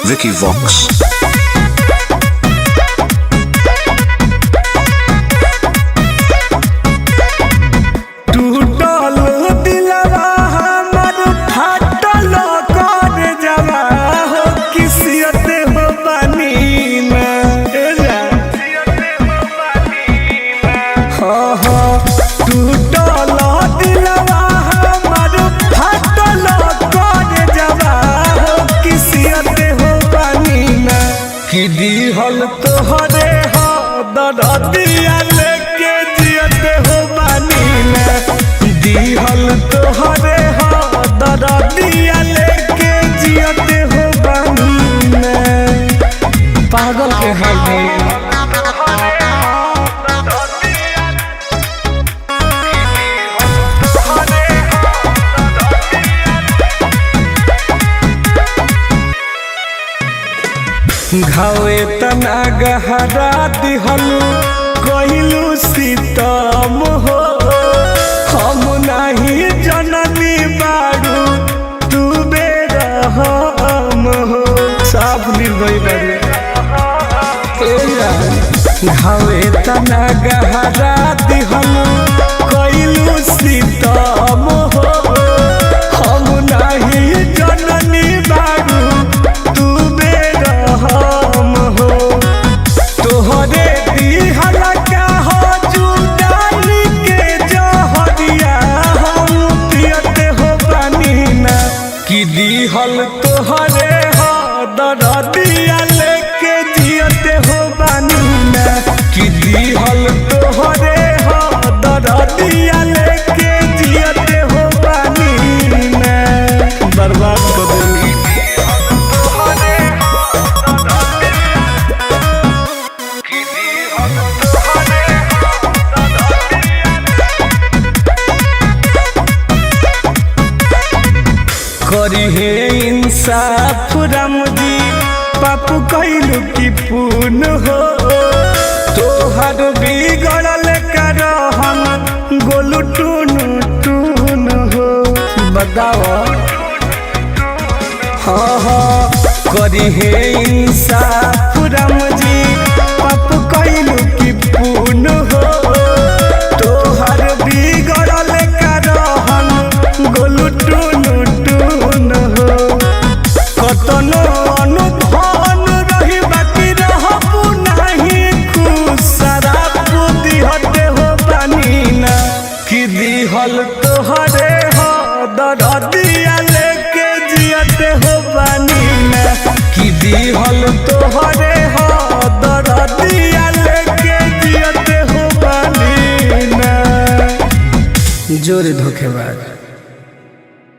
Vicky Vox. दिहल तोहरे हो दरदिया लेके जियते हो बानी में दिहल तोहरे हो दरदिया लेके जियते हो बानी में पागल के हाल भइल घावे तना गहरा दिहलू कहिलू सीतम हो हम नहीं जननी बारू तू बेरहम हो साफ निर्भय बारू घावे तना गहरा दिहलू कहिलू सीतम हो हम नहीं जननी बारू दिहल तोहरे हो दरदिया लेके जियते हो बानी में कि दिहल तोहरे हो दरदिया लेके जियते हो बानी में बर्बाद कर देंगी करी हे इंसाफ राम जी पापू कहलू की पून हो तोहर बिगड़ल कर हम गोलू टून टून हो बताओ हाँ करी हे इंसाफ राम जी पापू कहलू की पून हो तोहर बिगड़ल कर हम गोलू टून कतनो अनुभव रही बाकी रहबू नहीं खुश शराब दिहते हो बानी ना कि दिहल तोहरे हो दरदिया लेके जियते हो बानी ना कि दिहल तोहरे हो दरदिया लेके जियते हो बानी ना जोरे धोखेबाज।